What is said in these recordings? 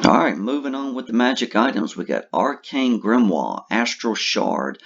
Alright, moving on with the magic items, we got Arcane Grimoire, Astral Shard,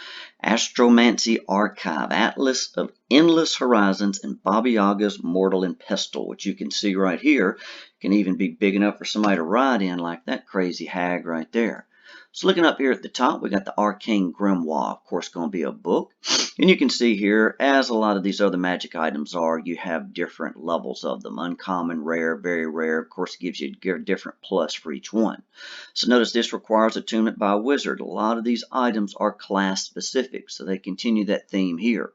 Astromancy Archive, Atlas of Endless Horizons, and Baba Yaga's Mortar and Pestle, which you can see right here. Can even be big enough for somebody to ride in like that crazy hag right there. So looking up here at the top, we got the Arcane Grimoire, of course going to be a book. And you can see here, as a lot of these other magic items are, you have different levels of them. Uncommon, rare, very rare. Of course, it gives you a different plus for each one. So notice this requires attunement by a wizard. A lot of these items are class specific, so they continue that theme here.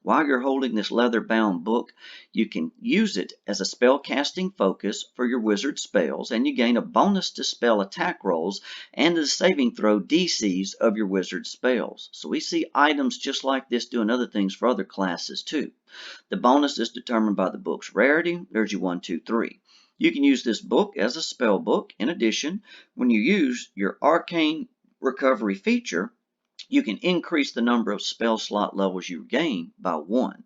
While you're holding this leather-bound book, you can use it as a spell casting focus for your wizard spells, and you gain a bonus to spell attack rolls and the saving throw DCs of your wizard spells. So we see items just like this doing other things for other classes too. The bonus is determined by the book's rarity. There's your 1, 2, 3. You can use this book as a spell book. In addition, when you use your arcane recovery feature, you can increase the number of spell slot levels you gain by 1.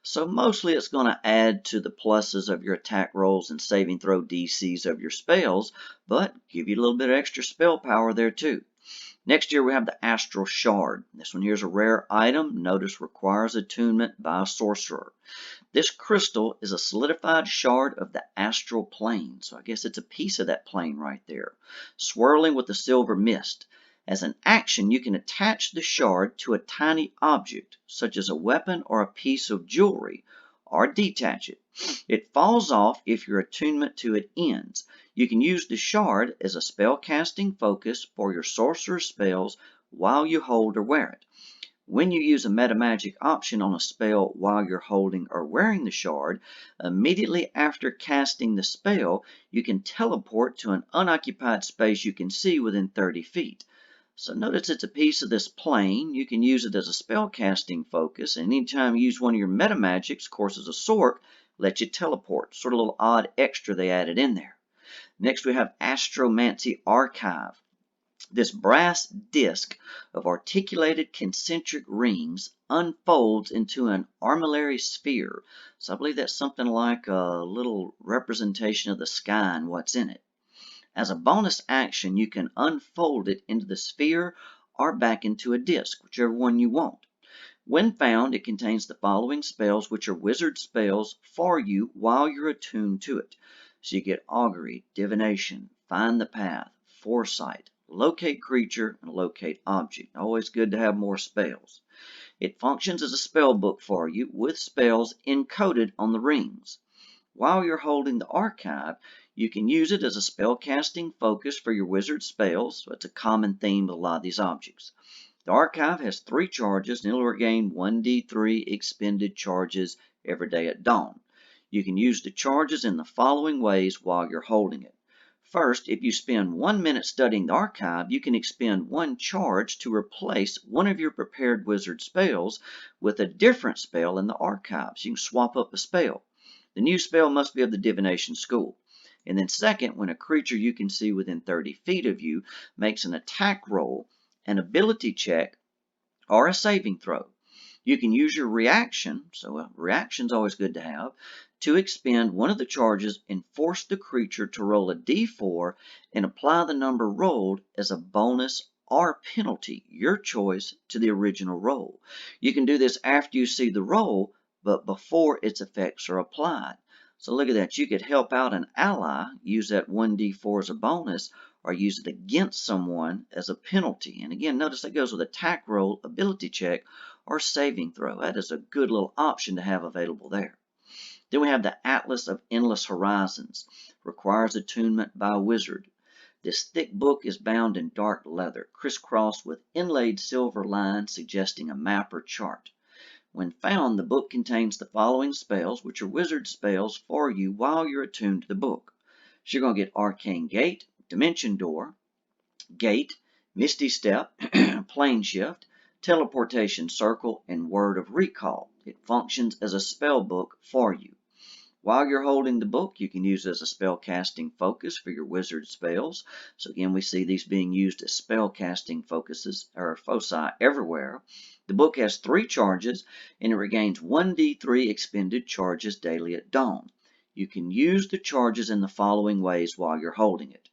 So mostly it's going to add to the pluses of your attack rolls and saving throw DCs of your spells, but give you a little bit of extra spell power there too. Next here we have the Astral Shard. This one here is a rare item. Notice requires attunement by a sorcerer. This crystal is a solidified shard of the astral plane. So I guess it's a piece of that plane right there, swirling with a silver mist. As an action, you can attach the shard to a tiny object, such as a weapon or a piece of jewelry, or detach it. It falls off if your attunement to it ends. You can use the shard as a spell casting focus for your sorcerer spells while you hold or wear it. When you use a metamagic option on a spell while you're holding or wearing the shard, immediately after casting the spell, you can teleport to an unoccupied space you can see within 30 feet. So notice it's a piece of this plane. You can use it as a spell casting focus, and anytime you use one of your metamagics, of course as a sorc, let you teleport. Sort of a little odd extra they added in there. Next we have Astromancy Archive. This brass disc of articulated concentric rings unfolds into an armillary sphere. So I believe that's something like a little representation of the sky and what's in it. As a bonus action, you can unfold it into the sphere or back into a disc, whichever one you want. When found, it contains the following spells, which are wizard spells for you while you're attuned to it. So you get Augury, Divination, Find the Path, Foresight, Locate Creature, and Locate Object. Always good to have more spells. It functions as a spell book for you with spells encoded on the rings. While you're holding the archive, you can use it as a spell casting focus for your wizard spells. So it's a common theme with a lot of these objects. The archive has 3 charges and it'll regain 1d3 expended charges every day at dawn. You can use the charges in the following ways while you're holding it. First, if you spend 1 minute studying the archive, you can expend 1 charge to replace one of your prepared wizard spells with a different spell in the archive. So you can swap up a spell. The new spell must be of the divination school. And then second, when a creature you can see within 30 feet of you makes an attack roll, an ability check, or a saving throw, you can use your reaction, so a reaction's always good to have, to expend one of the charges and force the creature to roll a d4 and apply the number rolled as a bonus or penalty, your choice, to the original roll. You can do this after you see the roll, but before its effects are applied. So look at that. You could help out an ally, use that 1d4 as a bonus, or use it against someone as a penalty. And again, notice that goes with attack roll, ability check, or saving throw. That is a good little option to have available there. Then we have the Atlas of Endless Horizons. Requires attunement by a wizard. This thick book is bound in dark leather, crisscrossed with inlaid silver lines suggesting a map or chart. When found, the book contains the following spells, which are wizard spells for you while you're attuned to the book. So you're going to get Arcane Gate, Dimension Door, Gate, Misty Step, Plane Shift, Teleportation Circle, and Word of Recall. It functions as a spell book for you. While you're holding the book, you can use it as a spell casting focus for your wizard spells. So again, we see these being used as spell casting focuses or foci everywhere. The book has 3 charges and it regains 1d3 expended charges daily at dawn. You can use the charges in the following ways while you're holding it.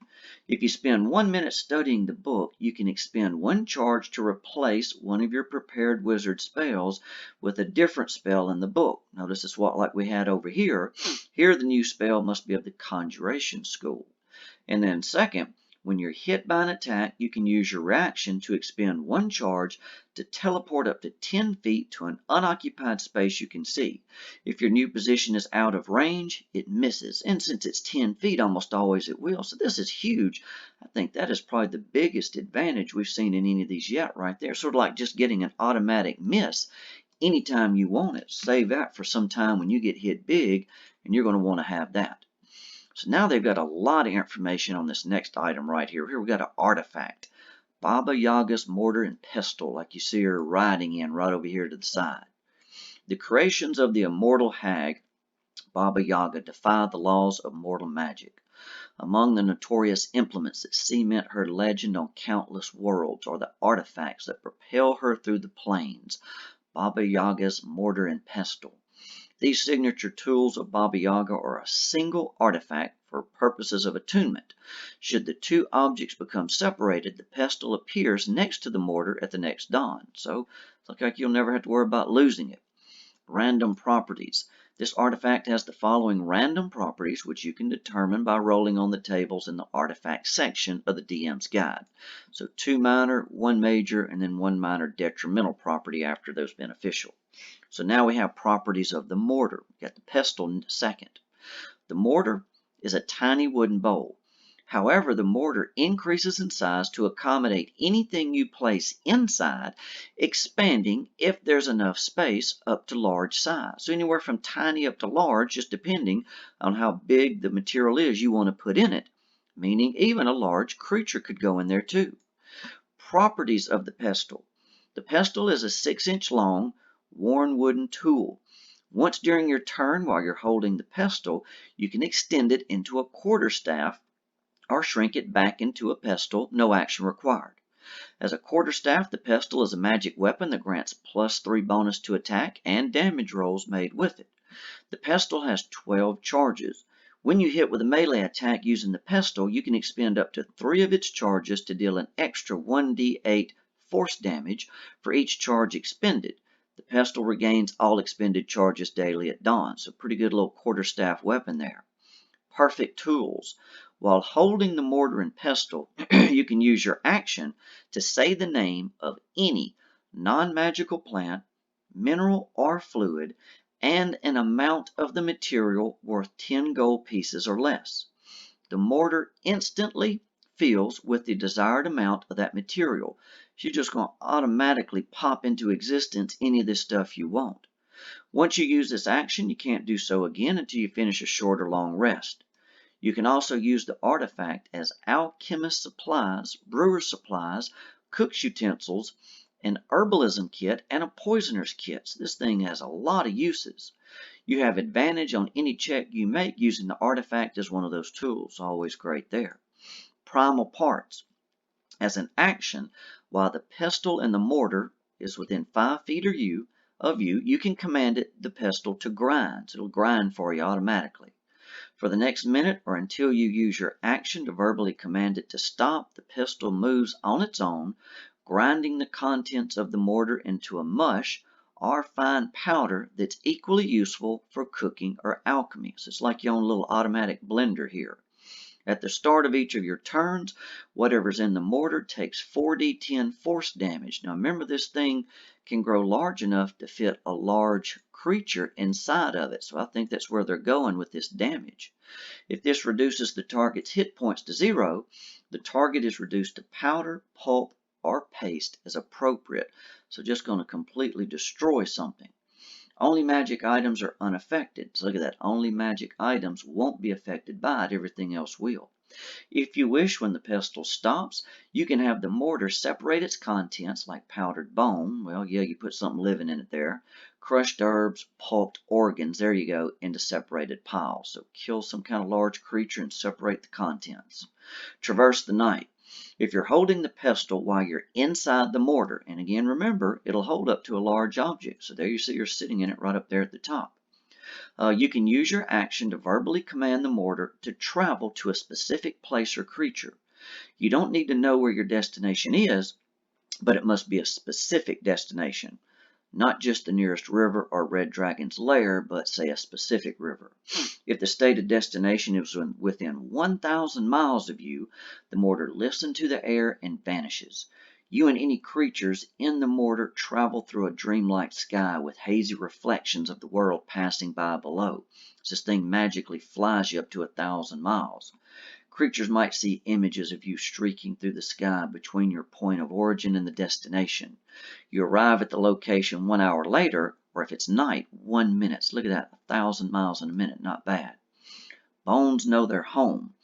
If you spend 1 minute studying the book, you can expend 1 charge to replace one of your prepared wizard spells with a different spell in the book. Notice it's like we had over here. Here the new spell must be of the Conjuration school. And then second, when you're hit by an attack, you can use your reaction to expend 1 charge to teleport up to 10 feet to an unoccupied space you can see. If your new position is out of range, it misses. And since it's 10 feet, almost always it will. So this is huge. I think that is probably the biggest advantage we've seen in any of these yet right there. Sort of like just getting an automatic miss anytime you want it. Save that for some time when you get hit big, and you're going to want to have that. So now they've got a lot of information on this next item right here. Here we got an artifact. Baba Yaga's Mortar and Pestle, like you see her riding in right over here to the side. The creations of the immortal hag, Baba Yaga, defy the laws of mortal magic. Among the notorious implements that cement her legend on countless worlds are the artifacts that propel her through the plains, Baba Yaga's Mortar and Pestle. These signature tools of Baba Yaga are a single artifact for purposes of attunement. Should the two objects become separated, the pestle appears next to the mortar at the next dawn. So it looks like you'll never have to worry about losing it. Random properties. This artifact has the following random properties, which you can determine by rolling on the tables in the artifact section of the DM's guide. So 2 minor, 1 major, and then 1 minor detrimental property after those beneficial. So now we have properties of the mortar. We got the pestle second. The mortar is a tiny wooden bowl. However, the mortar increases in size to accommodate anything you place inside, expanding if there's enough space up to large size. So anywhere from tiny up to large, just depending on how big the material is you want to put in it, meaning even a large creature could go in there too. Properties of the pestle. The pestle is a 6-inch long, worn wooden tool. Once during your turn while you're holding the pestle, you can extend it into a quarterstaff or shrink it back into a pestle, no action required. As a quarterstaff, the pestle is a magic weapon that grants +3 bonus to attack and damage rolls made with it. The pestle has 12 charges. When you hit with a melee attack using the pestle, you can expend up to 3 of its charges to deal an extra 1d8 force damage for each charge expended. The pestle regains all expended charges daily at dawn, so pretty good little quarterstaff weapon there. Perfect tools. While holding the mortar and pestle, you can use your action to say the name of any non-magical plant, mineral, or fluid, and an amount of the material worth 10 gold pieces or less. The mortar instantly fills with the desired amount of that material. You're just going to automatically pop into existence any of this stuff you want. Once you use this action, you can't do so again until you finish a short or long rest. You can also use the artifact as alchemist supplies, brewer supplies, cook's utensils, an herbalism kit, and a poisoner's kit. So this thing has a lot of uses. You have advantage on any check you make using the artifact as one of those tools. Always great there. Primal parts. As an action, while the pestle and the mortar is within 5 feet of you, you can command the pestle to grind. So it'll grind for you automatically. For the next minute or until you use your action to verbally command it to stop, the pestle moves on its own, grinding the contents of the mortar into a mush or fine powder that's equally useful for cooking or alchemy. So it's like your own little automatic blender here. At the start of each of your turns, whatever's in the mortar takes 4d10 force damage. Now remember, this thing can grow large enough to fit a large creature inside of it. So I think that's where they're going with this damage. If this reduces the target's hit points to 0, the target is reduced to powder, pulp, or paste as appropriate. So just going to completely destroy something. Only magic items are unaffected. So look at that. Only magic items won't be affected by it. Everything else will. If you wish, when the pestle stops, you can have the mortar separate its contents like powdered bone. Well, yeah, you put something living in it there. Crushed herbs, pulped organs, there you go, into separated piles. So kill some kind of large creature and separate the contents. Traverse the night. If you're holding the pestle while you're inside the mortar, and again remember, it'll hold up to a large object. So there you see you're sitting in it right up there at the top. You can use your action to verbally command the mortar to travel to a specific place or creature. You don't need to know where your destination is, but it must be a specific destination. Not just the nearest river or Red Dragon's lair, but say a specific river. If the stated destination is within 1,000 miles of you, the mortar lifts into the air and vanishes. You and any creatures in the mortar travel through a dreamlike sky with hazy reflections of the world passing by below. This thing magically flies you up to 1,000 miles. Creatures might see images of you streaking through the sky between your point of origin and the destination. You arrive at the location 1 hour later, or if it's night, 1 minute. So look at that, 1,000 miles in a minute, not bad. Bones know their home.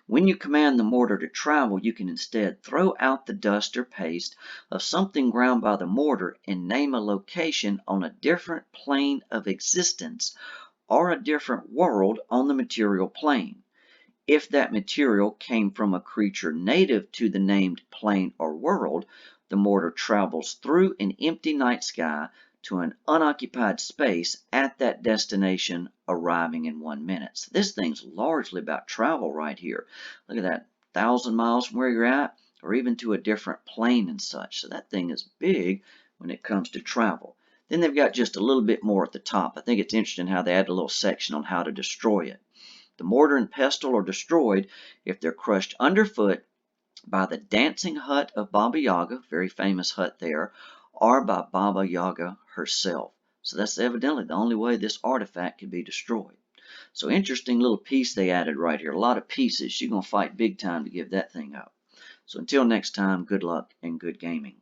When you command the mortar to travel, you can instead throw out the dust or paste of something ground by the mortar and name a location on a different plane of existence or a different world on the material plane. If that material came from a creature native to the named plane or world, the mortar travels through an empty night sky to an unoccupied space at that destination, arriving in 1 minute. So this thing's largely about travel right here. Look at that, 1,000 miles from where you're at, or even to a different plane and such. So that thing is big when it comes to travel. Then they've got just a little bit more at the top. I think it's interesting how they add a little section on how to destroy it. The mortar and pestle are destroyed if they're crushed underfoot by the dancing hut of Baba Yaga, very famous hut there, or by Baba Yaga herself. So that's evidently the only way this artifact can be destroyed. So interesting little piece they added right here. A lot of pieces. You're going to fight big time to give that thing up. So until next time, good luck and good gaming.